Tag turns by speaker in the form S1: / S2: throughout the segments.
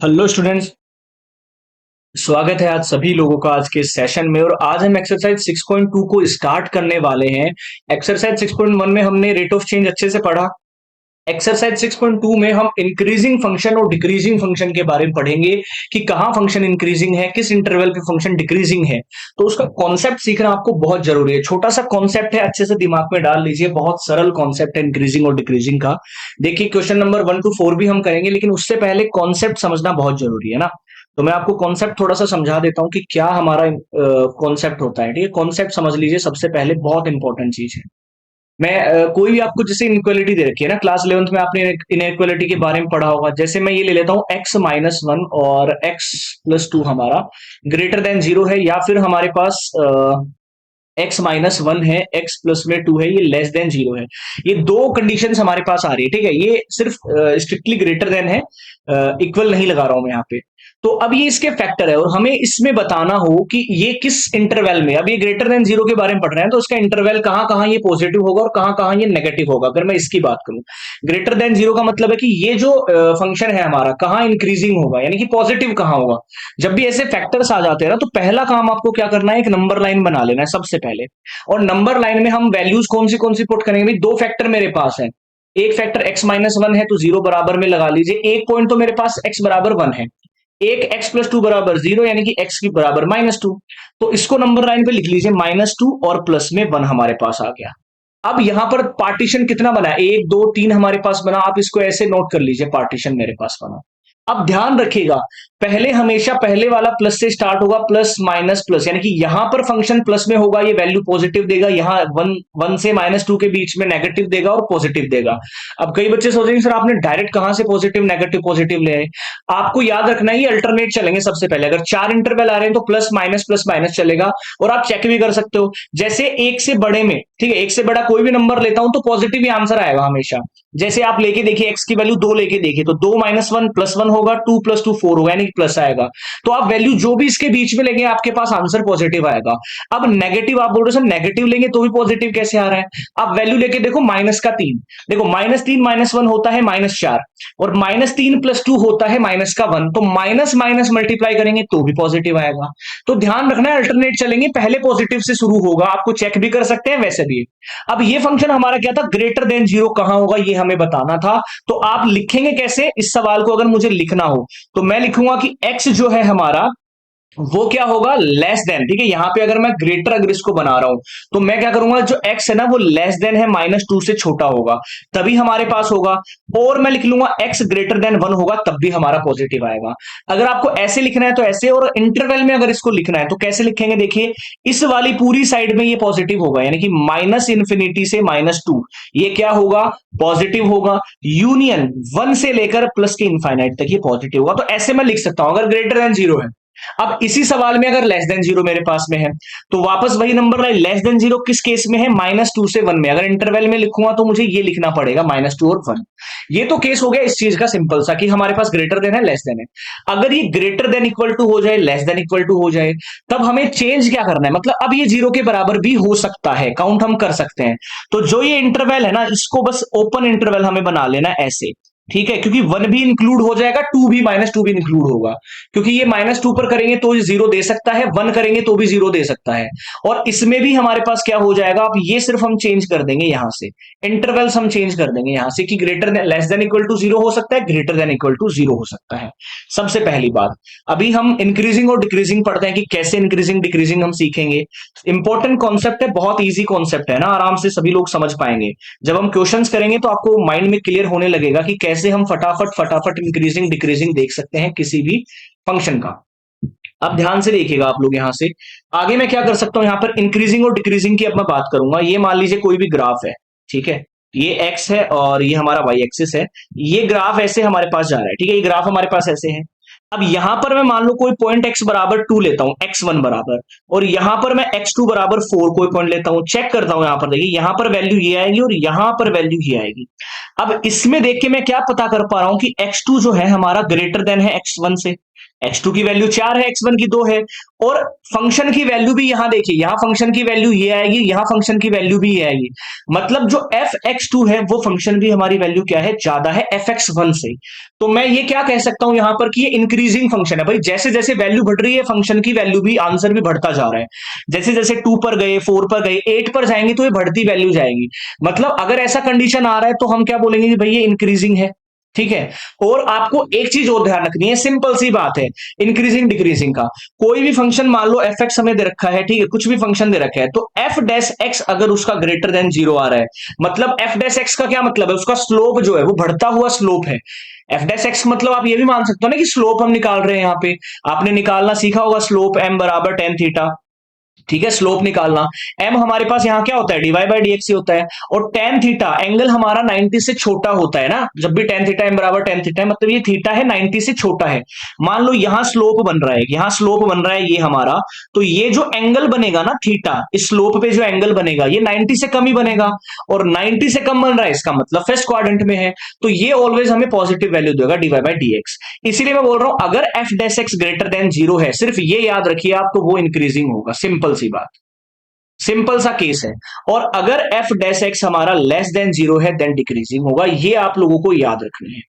S1: Hello students. स्वागत है आज सभी लोगों का आज के सेशन में। और आज हम एक्सरसाइज 6.2 को स्टार्ट करने वाले हैं। एक्सरसाइज 6.1 में हमने रेट ऑफ चेंज अच्छे से पढ़ा। एक्सरसाइज 6.2 में हम इंक्रीजिंग फंक्शन और डिक्रीजिंग फंक्शन के बारे में पढ़ेंगे कि कहाँ फंक्शन इंक्रीजिंग है, किस इंटरवल पे फंक्शन डिक्रीजिंग है। तो उसका कॉन्सेप्ट सीखना आपको बहुत जरूरी है। छोटा सा कॉन्सेप्ट है, अच्छे से दिमाग में डाल लीजिए। बहुत सरल कॉन्सेप्ट है इंक्रीजिंग और डिक्रीजिंग का। देखिए क्वेश्चन नंबर 1 to 4 भी हम करेंगे, लेकिन उससे पहले कॉन्सेप्ट समझना बहुत जरूरी है ना। तो मैं आपको कॉन्सेप्ट थोड़ा सा समझा देता हूँ कि क्या हमारा कॉन्सेप्ट होता है। ठीक है, कॉन्सेप्ट समझ लीजिए सबसे पहले, बहुत इंपॉर्टेंट चीज है। मैं कोई भी आपको जैसे इनइक्वालिटी दे रखी है ना, क्लास 11th में आपने इनइक्वालिटी के बारे में पढ़ा होगा। जैसे मैं ये ले लेता हूँ x-1 और x+2 हमारा ग्रेटर देन 0 है, या फिर हमारे पास x-1 है, x+2 है, ये लेस देन 0 है। ये दो कंडीशंस हमारे पास आ रही है। ठीक है, ये सिर्फ स्ट्रिक्टली ग्रेटर देन है, इक्वल नहीं लगा रहा हूं मैं यहाँ पे। तो अब ये इसके फैक्टर है और हमें इसमें बताना हो कि ये किस इंटरवल में, अब ये ग्रेटर देन 0 के बारे में पढ़ रहे हैं तो इसका इंटरवल कहाँ कहाँ ये पॉजिटिव होगा और कहाँ कहाँ ये नेगेटिव होगा। अगर मैं इसकी बात करूं, ग्रेटर देन 0 का मतलब है कि ये जो फंक्शन है हमारा कहाँ इंक्रीजिंग होगा, यानी कि पॉजिटिव कहाँ होगा। जब भी ऐसे फैक्टर्स आ जाते हैं ना, तो पहला काम आपको क्या करना है, एक नंबर लाइन बना लेना है सबसे पहले। और नंबर लाइन में हम वैल्यूज कौन सी पुट करेंगे भाई, दो फैक्टर मेरे पास है। एक फैक्टर x-1 है तो 0 बराबर में लगा लीजिए। एक पॉइंट तो मेरे पास x बराबर 1 है। एक x+2 बराबर 0, यानी कि x की बराबर -2। तो इसको नंबर लाइन पे लिख लीजिए, -2 और प्लस में 1 हमारे पास आ गया। अब यहां पर पार्टीशन कितना बना है, 1 2 3 हमारे पास बना। आप इसको ऐसे नोट कर लीजिए, पार्टीशन मेरे पास बना। अब ध्यान रखिएगा, पहले हमेशा पहले वाला प्लस से स्टार्ट होगा, प्लस माइनस प्लस, यानी कि यहां पर फंक्शन प्लस में होगा, ये वैल्यू पॉजिटिव देगा। यहां 1 से -2 के बीच में नेगेटिव देगा और पॉजिटिव देगा। अब कई बच्चे सोचेंगे सर आपने डायरेक्ट कहां से पॉजिटिव नेगेटिव पॉजिटिव ले आए। आपको याद रखना है ये अल्टरनेट चलेंगे। सबसे पहले अगर 4 इंटरवल आ रहे हैं तो प्लस माइनस चलेगा। और आप चेक भी कर सकते हो, जैसे एक से बड़े में, ठीक है, एक से बड़ा कोई भी नंबर लेता हूं तो पॉजिटिव ही आंसर आएगा हमेशा। जैसे आप लेके देखिए, एक्स की वैल्यू 2 लेके देखिए, तो 2 -1 +1 होगा, 2 + 2 4 होगा, यानी प्लस आएगा। तो आप वैल्यू जो भी इसके बीच में लेंगे आपके पास आंसर पॉजिटिव आएगा। अब नेगेटिव आप बोल रहे हो सर नेगेटिव लेंगे तो भी पॉजिटिव कैसे आ रहा है। आप वैल्यू लेके देखो, -3, देखो -3 -1 होता है -4, और -3 + 2 होता है -1। तो माइनस माइनस मल्टीप्लाई करेंगे तो भी पॉजिटिव आएगा। तो ध्यान रखना है अल्टरनेट चलेंगे, पहले पॉजिटिव से शुरू होगा। आपको चेक भी कर सकते हैं वैसे भी। अब ये फंक्शन हमारा क्या था, ग्रेटर देन 0 कहां होगा ये हमें बताना था। तो आप लिखेंगे कैसे इस सवाल को, अगर मुझे लिखना हो तो मैं लिखूंगा कि x जो है हमारा वो क्या होगा, लेस देन। ठीक है, यहां पे अगर मैं ग्रेटर अगर इसको बना रहा हूं तो मैं क्या करूंगा, जो x है ना वो लेस देन है, -2 से छोटा होगा तभी हमारे पास होगा। और मैं लिख लूंगा x ग्रेटर देन 1 होगा तब भी हमारा पॉजिटिव आएगा। अगर आपको ऐसे लिखना है तो ऐसे, और इंटरवल में अगर इसको लिखना है तो कैसे लिखेंगे, देखिए इस वाली पूरी साइड में ये पॉजिटिव होगा, यानी कि -∞ से -2 ये क्या होगा, पॉजिटिव होगा। यूनियन 1 से लेकर प्लस के इनफाइनाइट तक ये पॉजिटिव होगा। तो ऐसे मैं लिख सकता हूं अगर ग्रेटर देन 0 है। अब इसी सवाल में अगर लेस देन 0 मेरे पास में है तो वापस वही नंबर लाइन, लेस देन 0 किस केस में है, -2 से 1 में। अगर इंटरवल में लिखूंगा तो मुझे ये लिखना पड़ेगा, -2 और 1। ये तो केस हो गया इस चीज का सिंपल सा, कि हमारे पास ग्रेटर देन है लेस देन है। अगर ये ग्रेटर देन इक्वल टू हो जाए, लेस देन इक्वल टू हो जाए, तब हमें चेंज क्या करना है, मतलब अब ये 0 के बराबर भी हो सकता है, काउंट हम कर सकते हैं। तो जो ये इंटरवल है ना, इसको बस ओपन इंटरवल हमें बना लेना है ऐसे। ठीक है, क्योंकि 1 भी इंक्लूड हो जाएगा, 2 भी, -2 भी इंक्लूड होगा। क्योंकि ये -2 पर करेंगे तो 0 दे सकता है, 1 करेंगे तो भी 0 दे सकता है। और इसमें भी हमारे पास क्या हो जाएगा, अब ये सिर्फ हम चेंज कर देंगे यहां से, इंटरवल्स हम चेंज कर देंगे यहां से, कि greater than less than equal to 0 हो सकता है, ग्रेटर देन इक्वल टू 0 हो सकता है। सबसे पहली बात, अभी हम इंक्रीजिंग और डिक्रीजिंग पढ़ते हैं कि कैसे इंक्रीजिंग डिक्रीजिंग हम सीखेंगे। इंपॉर्टेंट कॉन्सेप्ट है, बहुत ईजी कॉन्सेप्ट है ना, आराम से सभी लोग समझ पाएंगे। जब हम क्वेश्चंस करेंगे तो आपको माइंड में क्लियर होने लगेगा कि कैसे हम फटाफट फटाफट इंक्रीजिंग डिक्रीजिंग देख सकते हैं किसी भी फंक्शन का। अब ध्यान से देखिएगा आप लोग, यहां से आगे मैं क्या कर सकता हूं, यहां पर इंक्रीजिंग और डिक्रीजिंग की अब मैं बात करूंगा। ये मान लीजिए कोई भी ग्राफ है, ठीक है, ये x है और ये हमारा y एक्सिस है। ये ग्राफ ऐसे हमारे पास जा रहा है, ठीक है, ये ग्राफ हमारे पास ऐसे है। अब यहां पर मैं मान लो कोई पॉइंट x बराबर 2 लेता हूं, x1 बराबर, और यहां पर मैं x2 बराबर 4 कोई पॉइंट लेता हूं। चेक करता हूं, यहां पर देखिए, यहां पर वैल्यू ये आएगी और यहां पर वैल्यू ये आएगी। अब इसमें देख के मैं क्या पता कर पा रहा हूं कि x2 जो है हमारा ग्रेटर देन है x1 से। x2 की वैल्यू 4 है, x1 की 2 है, और फंक्शन की वैल्यू भी यहां देखिए, यहां फंक्शन की वैल्यू ये आएगी, यहां फंक्शन की वैल्यू भी ये आएगी। मतलब जो fx2 है वो फंक्शन भी हमारी वैल्यू क्या है, ज्यादा है fx1 से। तो मैं ये क्या कह सकता हूं यहां पर कि ये इंक्रीजिंग फंक्शन है भाई, जैसे जैसे वैल्यू बढ़ रही है फंक्शन की वैल्यू भी, आंसर भी बढ़ता जा रहा है। जैसे जैसे 2 पर गए, 4 पर गए, 8 पर जाएंगे तो ये बढ़ती वैल्यू जाएगी। मतलब अगर ऐसा कंडीशन आ रहा है तो हम क्या बोलेंगे कि भाई ये इंक्रीजिंग है। ठीक है। और आपको एक चीज और ध्यान रखनी है, सिंपल सी बात है, इंक्रीजिंग डिक्रीजिंग का। कोई भी फंक्शन मान लो एफ एक्स हमें दे रखा है, ठीक है, कुछ भी फंक्शन दे रखा है, तो एफ डैश एक्स अगर उसका ग्रेटर देन 0 आ रहा है, मतलब एफ डैश एक्स का क्या मतलब है, उसका स्लोप जो है वो बढ़ता हुआ स्लोप है। एफ डैश एक्स मतलब आप ये भी मान सकते हो ना कि स्लोप हम निकाल रहे हैं यहाँ पे, आपने निकालना सीखा होगा स्लोप एम बराबर टेन थीटा। ठीक है, स्लोप निकालना। m हमारे पास यहाँ क्या होता है, डीवाई बाई डी एक्स ही होता है। और टेन थीटा एंगल हमारा 90 से छोटा होता है ना, जब भी टेन थीटा m बराबर टेन थीटा है, मतलब ये थीटा है 90 से छोटा है। मान लो यहाँ स्लोप बन रहा है, यहाँ स्लोप बन रहा है ये हमारा, तो ये जो एंगल बनेगा ना थीटा, इस स्लोप पे जो एंगल बनेगा ये 90 से कम ही बनेगा। और 90 से कम बन रहा है इसका मतलब फर्स्ट क्वाड्रेंट में है, तो ये ऑलवेज हमें पॉजिटिव वैल्यू देगा डीवाई बाई डी एक्स। इसीलिए मैं बोल रहा हूं अगर F dash x greater than 0 है, सिर्फ ये याद रखिए आप, तो वो इंक्रीजिंग होगा, सिंपल सी बात, सिंपल सा केस है। और अगर एफ डैश एक्स हमारा लेस देन 0 है देन डिक्रीजिंग होगा, ये आप लोगों को याद रखना है।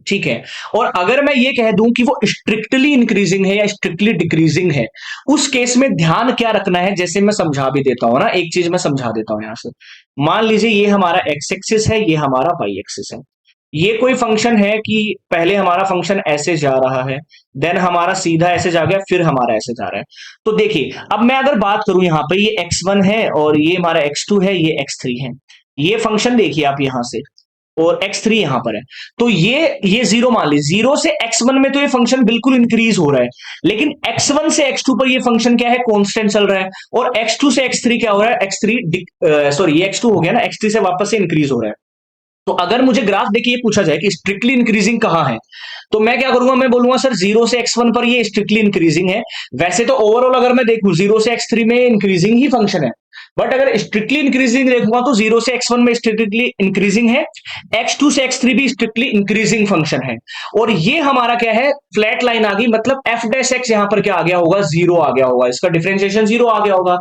S1: ठीक है। और अगर मैं ये कह दूं कि वो स्ट्रिक्टली इंक्रीजिंग है या स्ट्रिक्टली डिक्रीजिंग है, उस केस में ध्यान क्या रखना है, जैसे मैं समझा भी देता हूं ना, एक चीज मैं समझा देता हूं यहां से। मान लीजिए ये हमारा एक्स एक्सिस है, ये हमारा वाई एक्सिस है। ये कोई फंक्शन है कि पहले हमारा फंक्शन ऐसे जा रहा है, देन हमारा सीधा ऐसे जा गया, फिर हमारा ऐसे जा रहा है। तो देखिए अब मैं अगर बात करूं यहाँ पे, ये x1 है और ये हमारा x2 है, ये x3 है। ये फंक्शन देखिए आप यहां से, और x3 यहां पर है। तो ये जीरो मान लीजिए, जीरो से x1 में तो ये फंक्शन बिल्कुल इंक्रीज हो रहा है, लेकिन x1 से x2 पर ये फंक्शन क्या है, कांस्टेंट चल रहा है। और x2 से x3 क्या हो रहा है, x3 सॉरी ये x2 हो गया ना, x3 से वापस से इंक्रीज हो रहा है। तो अगर मुझे ग्राफ देखिए पूछा जाए कि स्ट्रिक्टली इंक्रीजिंग कहां है, तो मैं क्या करूंगा, मैं बोलूंगा सर 0 से x1 पर ये स्ट्रिक्टली इंक्रीजिंग है। वैसे तो ओवरऑल अगर मैं देखूं 0 से x3 में इंक्रीजिंग ही फंक्शन है, बट अगर स्ट्रिक्टली इंक्रीजिंग देखूंगा तो 0 से x1 में स्ट्रिक्टली इंक्रीजिंग है, x2 से x3 भी स्ट्रिक्टली इंक्रीजिंग फंक्शन है। और ये हमारा क्या है, फ्लैट लाइन आ गई, मतलब f डैश एक्स यहां पर क्या आ गया होगा, 0 आ गया होगा, इसका डिफरेंशिएशन 0 आ गया होगा।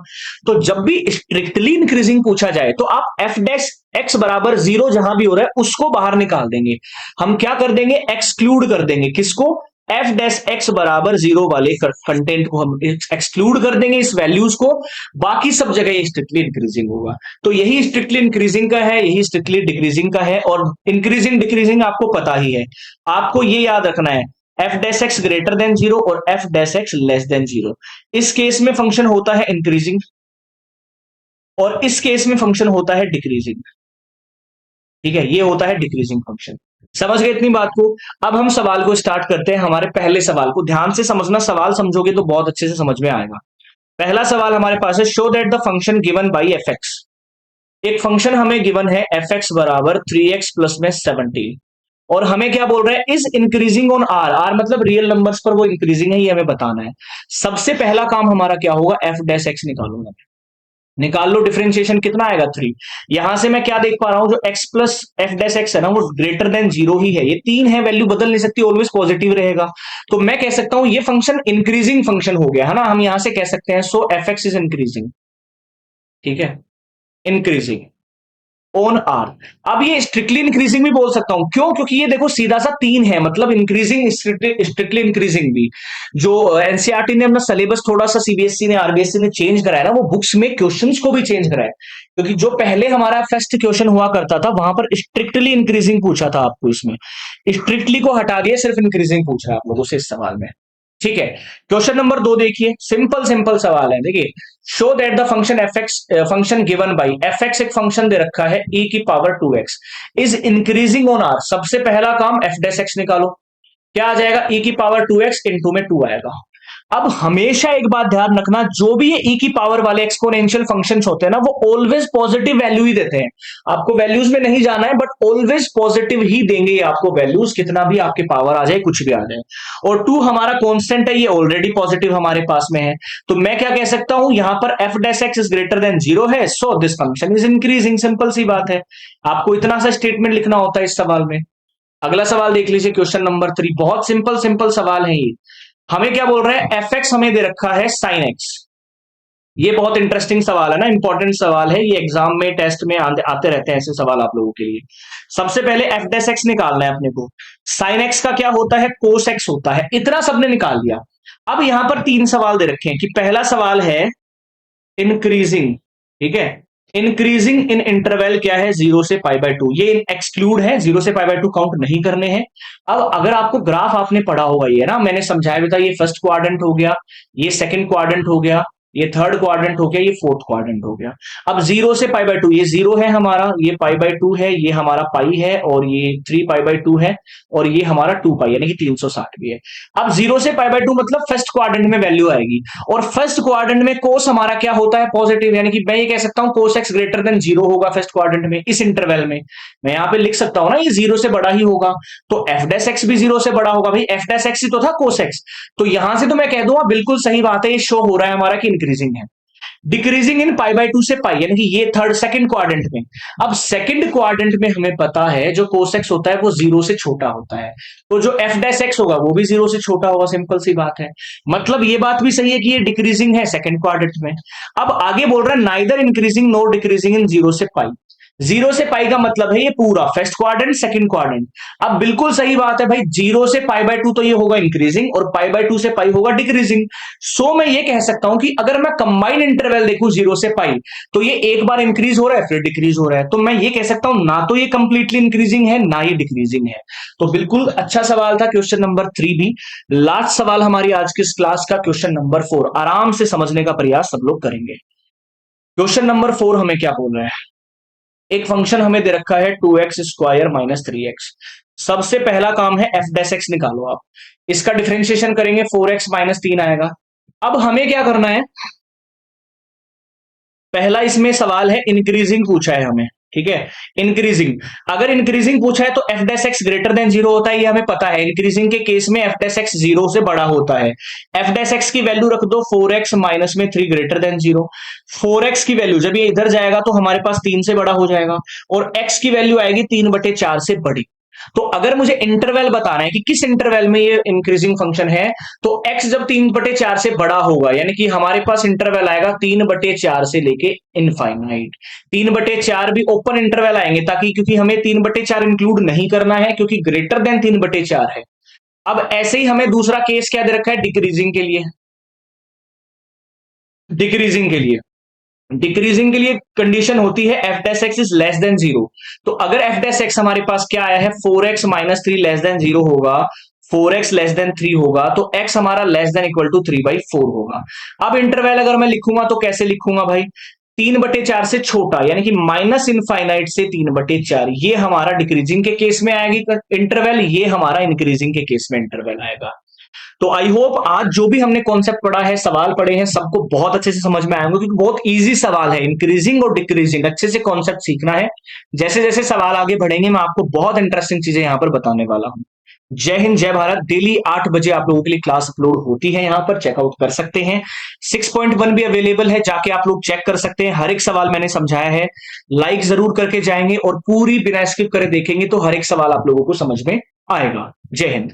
S1: तो जब भी स्ट्रिक्टली इंक्रीजिंग पूछा जाए तो आप f डैश एक्स बराबर 0 जहां भी हो रहा है उसको बाहर निकाल देंगे। हम क्या कर देंगे, एक्सक्लूड कर देंगे, किसको, एफ डैश एक्स बराबर 0 वाले कंटेंट को हम एक्सक्लूड कर देंगे, इस वैल्यूज को। बाकी सब जगह ये स्ट्रिक्टली इंक्रीजिंग होगा। तो यही स्ट्रिक्टली इंक्रीजिंग का है, यही स्ट्रिक्टली डिक्रीजिंग का है। और इंक्रीजिंग डिक्रीजिंग आपको पता ही है, आपको ये याद रखना है, F dash x greater than 0 और F dash x less than 0। इस केस में फंक्शन होता है इंक्रीजिंग, और इस केस में फंक्शन होता है डिक्रीजिंग। ठीक है, ये होता है डिक्रीजिंग फंक्शन। समझ गए इतनी बात को। अब हम सवाल को स्टार्ट करते हैं, हमारे पहले सवाल को ध्यान से समझना, सवाल समझोगे तो बहुत अच्छे से समझ में आएगा। पहला सवाल हमारे पास है, show that the function given by F X. एक फंक्शन हमें गिवन है एफ एक्स बराबर 3x प्लस में 17, और हमें क्या बोल रहा है, is increasing on R, R मतलब रियल नंबर्स पर वो इंक्रीजिंग है, ये हमें बताना है। सबसे पहला काम हमारा क्या होगा, एफ डैश एक्स निकालूंगा, निकाल लो, डिफरेंशिएशन कितना आएगा 3। यहां से मैं क्या देख पा रहा हूं, जो x plus F dash x है ना, वो ग्रेटर देन 0 ही है, ये 3 है, वैल्यू बदल नहीं सकती, ऑलवेज पॉजिटिव रहेगा। तो मैं कह सकता हूं ये फंक्शन इंक्रीजिंग फंक्शन हो गया है ना, हम यहां से कह सकते हैं सो एफ एक्स इज इंक्रीजिंग। ठीक है, इंक्रीजिंग ऑन आर। अब ये स्ट्रिक्टली इंक्रीजिंग भी बोल सकता हूं, क्यों, क्योंकि ये देखो सीधा सा 3 है, मतलब इंक्रीजिंग स्ट्रिक्टली इंक्रीजिंग भी। जो एनसीईआरटी ने अपना सिलेबस थोड़ा सा सीबीएसई ने आरबीएसई ने चेंज कराया ना, वो बुक्स में क्वेश्चंस को भी चेंज कराया, क्योंकि जो पहले हमारा फर्स्ट क्वेश्चन हुआ करता था वहां पर स्ट्रिक्टली इंक्रीजिंग पूछा था आपको, इसमें स्ट्रिक्टली को हटा दिया, सिर्फ इंक्रीजिंग पूछ रहा है आप लोगों से इस सवाल में। ठीक है, क्वेश्चन नंबर 2 देखिए, सिंपल सिंपल सवाल है, देखिए, show that the function F X, function given by F X, एक फंक्शन दे रखा है e की power 2x, is increasing on R. सबसे पहला काम एफ डैश एक्स निकालो, क्या आ जाएगा, e की पावर 2x इंटू में 2 आएगा। अब हमेशा एक बात ध्यान रखना, जो भी ये e की पावर वाले एक्सपोनेंशियल फंक्शंस होते हैं ना, वो ऑलवेज पॉजिटिव वैल्यू ही देते हैं। आपको वैल्यूज में नहीं जाना है, बट ऑलवेज पॉजिटिव ही देंगे आपको वैल्यूज, कितना भी आपके पावर आ जाए, कुछ भी आ जाए। और 2 हमारा कांस्टेंट है, ये ऑलरेडी पॉजिटिव हमारे पास में है। तो मैं क्या कह सकता हूं, यहां पर f dash x is greater than 0 है, so this function is increasing. Simple सी बात है, आपको इतना सा स्टेटमेंट लिखना होता है इस सवाल में। अगला सवाल देख लीजिए, क्वेश्चन नंबर 3, बहुत सिंपल सिंपल सवाल है ये। हमें क्या बोल रहे हैं, एफ एक्स हमें दे रखा है साइन एक्स। ये बहुत इंटरेस्टिंग सवाल है ना, इंपॉर्टेंट सवाल है ये, एग्जाम में टेस्ट में आते रहते हैं ऐसे सवाल आप लोगों के लिए। सबसे पहले एफ डैश एक्स निकालना है अपने को। साइन एक्स का क्या होता है, कोस एक्स होता है, इतना सबने निकाल लिया। अब यहां पर तीन सवाल दे रखे हैं कि पहला सवाल है इंक्रीजिंग, ठीक है, इंक्रीजिंग इन इंटरवल क्या है, 0 से पाई बाय 2, ये एक्सक्लूड है, 0 से पाई बाय 2 काउंट नहीं करने हैं। अब अगर आपको ग्राफ आपने पढ़ा होगा, ये ना मैंने समझाया भी था, ये फर्स्ट क्वाड्रेंट हो गया, ये सेकंड क्वाड्रेंट हो गया, ये थर्ड क्वाड्रेंट हो गया, ये फोर्थ क्वाड्रेंट हो गया। अब 0 से पाई बाय 2, ये 0 है हमारा, ये पाई बाय 2 है, ये हमारा पाई है, और ये 3 पाई बाय 2 है, और ये हमारा 2 पाई यानी कि 360 भी है। अब 0 से पाई बाय 2 मतलब फर्स्ट क्वाड्रेंट में वैल्यू आएगी, और फर्स्ट क्वाड्रेंट में कोस हमारा क्या होता है, पॉजिटिव, यानी कि मैं ये कह सकता हूं कोस एक्स ग्रेटर देन 0 होगा फर्स्ट क्वाड्रेंट में, इस इंटरवल में। मैं यहां पे लिख सकता हूं ना, ये 0 से बड़ा ही होगा, तो एफ डैश एक्स भी 0 से बड़ा होगा, भाई एफ डैश एक्स ही तो था कोस एक्स। तो यहां से तो मैं कह दूंगा बिल्कुल सही बात है, ये शो हो रहा है हमारा कि इंक्रीजिंग है। डिक्रीजिंग इन पाई बाय 2 से पाई, यानी कि ये थर्ड सेकंड क्वाड्रेंट में। अब सेकंड क्वाड्रेंट में हमें पता है जो कोस एक्स होता है वो 0 से छोटा होता है, तो जो एफ डैश एक्स होगा वो भी 0 से छोटा होगा, सिंपल सी बात है। मतलब ये बात भी सही है कि ये डिक्रीजिंग है सेकंड क्वाड्रेंट में। अब आगे बोल रहा है neither increasing NOR decreasing in 0 से पाई। 0 से पाई का मतलब है ये पूरा फर्स्ट क्वाड्रेंट सेकंड क्वाड्रेंट। अब बिल्कुल सही बात है भाई, 0 से पाई बाय 2 तो ये होगा इंक्रीजिंग, और पाई बाय 2 से पाई होगा डिक्रीजिंग। सो मैं ये कह सकता हूं कि अगर मैं कंबाइन इंटरवल देखूं 0 से पाई, तो ये एक बार इंक्रीज हो रहा है फिर डिक्रीज हो रहा है, तो मैं ये कह सकता हूं ना तो ये कंप्लीटली इंक्रीजिंग है ना ये डिक्रीजिंग है। तो बिल्कुल अच्छा सवाल था क्वेश्चन नंबर 3 भी। लास्ट सवाल हमारी आज की क्लास का क्वेश्चन नंबर 4, आराम से समझने का प्रयास सब लोग करेंगे। क्वेश्चन नंबर 4 हमें क्या बोल रहा है, एक फंक्शन हमें दे रखा है 2x स्क्वायर माइनस 3x। सबसे पहला काम है एफ डैश एक्स निकालो आप, इसका डिफरेंशिएशन करेंगे 4x माइनस 3 आएगा। अब हमें क्या करना है, पहला इसमें सवाल है इंक्रीजिंग पूछा है हमें, ठीक है, इंक्रीजिंग। अगर इंक्रीजिंग पूछा है तो F dash x greater than 0 होता है, ये हमें पता है। इंक्रीजिंग के केस में एफ डैश एक्स 0 से बड़ा होता है। एफ डैश एक्स की वैल्यू रख दो 4x माइनस में 3 ग्रेटर देन 0। 4x की वैल्यू जब ये इधर जाएगा तो हमारे पास 3 से बड़ा हो जाएगा, और x की वैल्यू आएगी 3/4 से बड़ी। तो अगर मुझे इंटरवल बताना है कि किस इंटरवल में ये इंक्रीजिंग फंक्शन है, तो x जब 3/4 से बड़ा होगा, यानी कि हमारे पास इंटरवल आएगा 3/4 से लेके इनफाइनाइट। 3/4 भी ओपन इंटरवल आएंगे, ताकि क्योंकि हमें 3/4 इंक्लूड नहीं करना है, क्योंकि ग्रेटर देन 3/4 है। अब ऐसे ही हमें दूसरा केस क्या दे रखा है, डिक्रीजिंग के लिए। डिक्रीजिंग के लिए डिक्रीजिंग के लिए कंडीशन होती है F dash x is less than 0। तो अगर एफ डैश एक्स हमारे पास क्या आया है, 4x माइनस 3 लेस देन 0 होगा, 4x लेस देन 3 होगा, तो x हमारा लेस देन इक्वल टू 3/4 होगा। अब इंटरवल अगर मैं लिखूंगा तो कैसे लिखूंगा भाई, 3/4 से छोटा, यानी कि माइनस इनफाइनाइट से 3/4, ये हमारा डिक्रीजिंग के केस में आएगी इंटरवल, ये हमारा इंक्रीजिंग के केस में इंटरवल आएगा। तो आई होप आज जो भी हमने कॉन्सेप्ट पढ़ा है, सवाल पढ़े हैं, सबको बहुत अच्छे से समझ में आएंगे, क्योंकि बहुत इजी सवाल है। इंक्रीजिंग और डिक्रीजिंग अच्छे से कॉन्सेप्ट सीखना है। जैसे जैसे सवाल आगे बढ़ेंगे मैं आपको बहुत इंटरेस्टिंग चीजें यहां पर बताने वाला हूं। जय हिंद जय भारत। डेली 8 बजे आप लोगों के लिए क्लास अपलोड होती है, यहां पर चेकआउट कर सकते हैं। 6.1 भी अवेलेबल है, जाके आप लोग चेक कर सकते हैं। हर एक सवाल मैंने समझाया है, लाइक जरूर करके जाएंगे, और पूरी बिना स्किप करे देखेंगे तो हर एक सवाल आप लोगों को समझ में आएगा। जय हिंद।